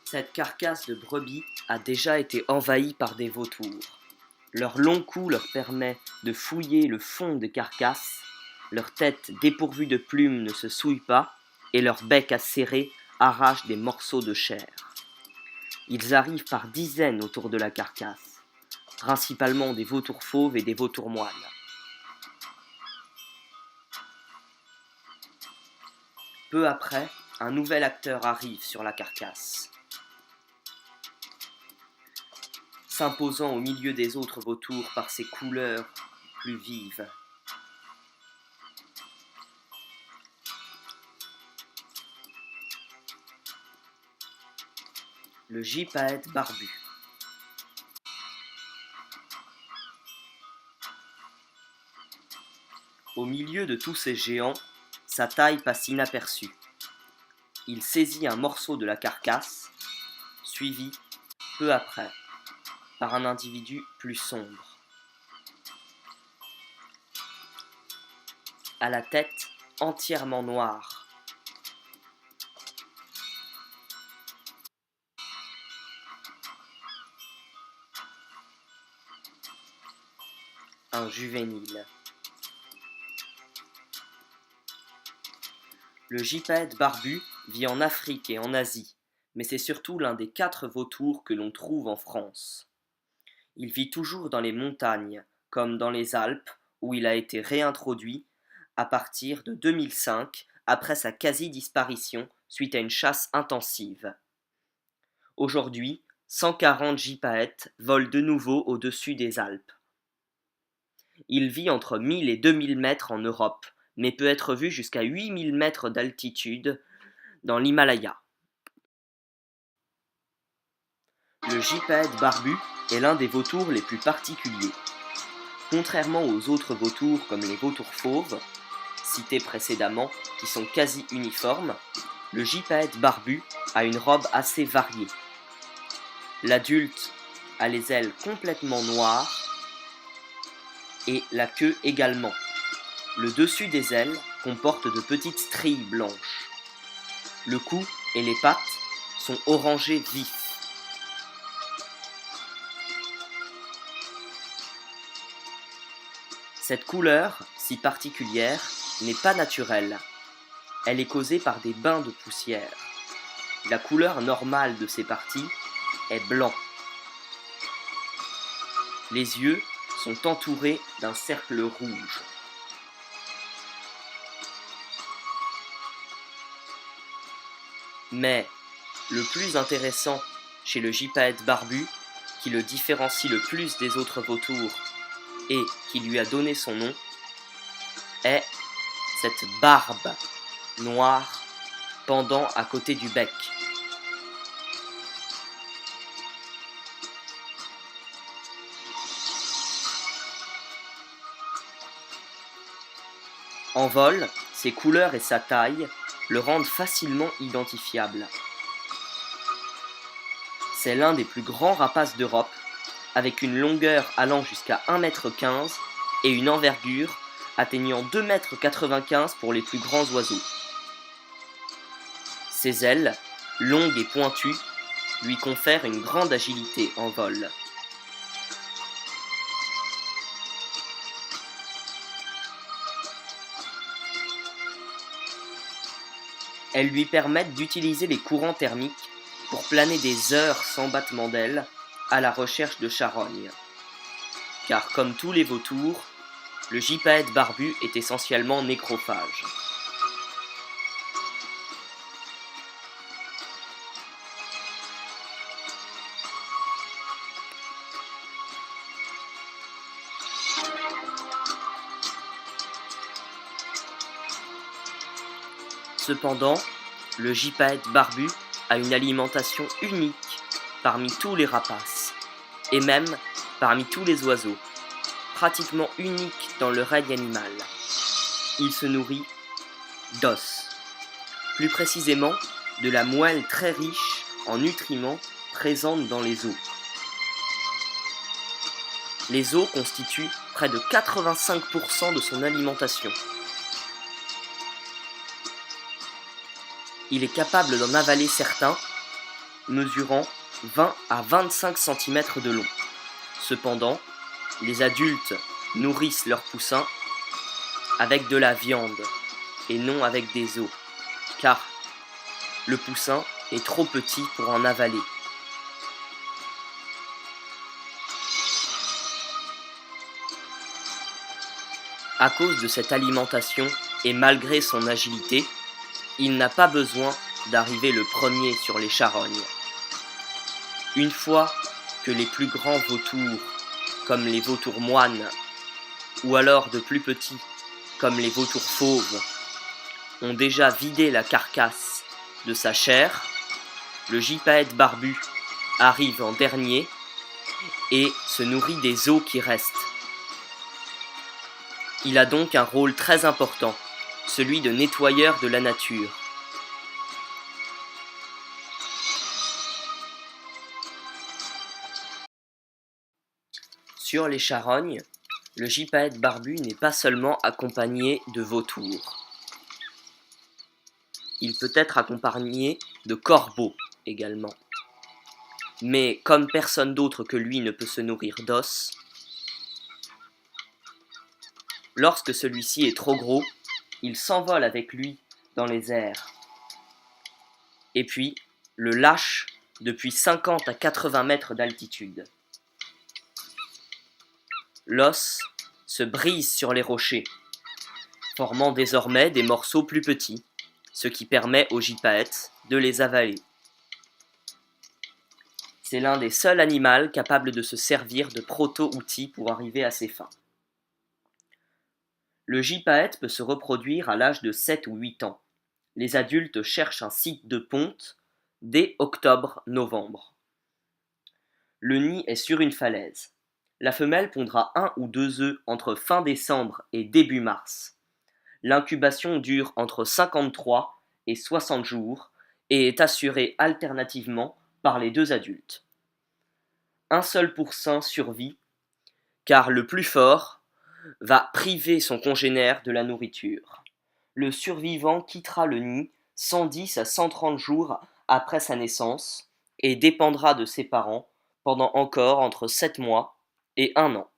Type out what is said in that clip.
Cette carcasse de brebis a déjà été envahie par des vautours. Leur long cou leur permet de fouiller le fond des carcasses, leur tête dépourvue de plumes ne se souille pas, et leur bec acéré arrache des morceaux de chair. Ils arrivent par dizaines autour de la carcasse, principalement des vautours fauves et des vautours moines. Peu après, un nouvel acteur arrive sur la carcasse. S'imposant au milieu des autres vautours par ses couleurs plus vives. Le gypaète barbu. Au milieu de tous ces géants, sa taille passe inaperçue. Il saisit un morceau de la carcasse, suivi, peu après, par un individu plus sombre. À la tête entièrement noire. Un juvénile. Le gypaète barbu vit en Afrique et en Asie, mais c'est surtout l'un des 4 vautours que l'on trouve en France. Il vit toujours dans les montagnes, comme dans les Alpes, où il a été réintroduit à partir de 2005, après sa quasi-disparition suite à une chasse intensive. Aujourd'hui, 140 gypaètes volent de nouveau au-dessus des Alpes. Il vit entre 1000 et 2000 mètres en Europe, mais peut être vu jusqu'à 8000 mètres d'altitude dans l'Himalaya. Le gypaète barbu est l'un des vautours les plus particuliers. Contrairement aux autres vautours comme les vautours fauves, cités précédemment, qui sont quasi uniformes, le gypaète barbu a une robe assez variée. L'adulte a les ailes complètement noires et la queue également. Le dessus des ailes comporte de petites stries blanches. Le cou et les pattes sont orangés vifs. Cette couleur, si particulière, n'est pas naturelle. Elle est causée par des bains de poussière. La couleur normale de ces parties est blanc. Les yeux sont entourés d'un cercle rouge. Mais le plus intéressant chez le gypaète barbu, qui le différencie le plus des autres vautours et qui lui a donné son nom, est cette barbe noire pendant à côté du bec. En vol, ses couleurs et sa taille le rendent facilement identifiable. C'est l'un des plus grands rapaces d'Europe, avec une longueur allant jusqu'à 1,15 m et une envergure atteignant 2,95 m pour les plus grands oiseaux. Ses ailes, longues et pointues, lui confèrent une grande agilité en vol. Elles lui permettent d'utiliser les courants thermiques pour planer des heures sans battement d'ailes à la recherche de charognes. Car comme tous les vautours, le gypaète barbu est essentiellement nécrophage. Cependant, le gypaète barbu a une alimentation unique parmi tous les rapaces, et même parmi tous les oiseaux, pratiquement unique dans le règne animal. Il se nourrit d'os, plus précisément de la moelle très riche en nutriments présente dans les os. Les os constituent près de 85% de son alimentation. Il est capable d'en avaler certains, mesurant 20 à 25 cm de long. Cependant, les adultes nourrissent leurs poussins avec de la viande et non avec des os, car le poussin est trop petit pour en avaler. À cause de cette alimentation et malgré son agilité, il n'a pas besoin d'arriver le premier sur les charognes. Une fois que les plus grands vautours, comme les vautours moines, ou alors de plus petits, comme les vautours fauves, ont déjà vidé la carcasse de sa chair, le gypaète barbu arrive en dernier et se nourrit des os qui restent. Il a donc un rôle très important, celui de nettoyeur de la nature. Sur les charognes, le gypaète barbu n'est pas seulement accompagné de vautours. Il peut être accompagné de corbeaux également. Mais comme personne d'autre que lui ne peut se nourrir d'os, lorsque celui-ci est trop gros, il s'envole avec lui dans les airs. Et puis, le lâche depuis 50 à 80 mètres d'altitude. L'os se brise sur les rochers, formant désormais des morceaux plus petits, ce qui permet au gypaète de les avaler. C'est l'un des seuls animaux capables de se servir de proto-outils pour arriver à ses fins. Le gypaète peut se reproduire à l'âge de 7 ou 8 ans. Les adultes cherchent un site de ponte dès octobre-novembre. Le nid est sur une falaise. La femelle pondra 1 ou 2 œufs entre fin décembre et début mars. L'incubation dure entre 53 et 60 jours et est assurée alternativement par les 2 adultes. Un seul poussin survit, car le plus fort va priver son congénère de la nourriture. Le survivant quittera le nid 110 à 130 jours après sa naissance et dépendra de ses parents pendant encore entre 7 mois et 1 an.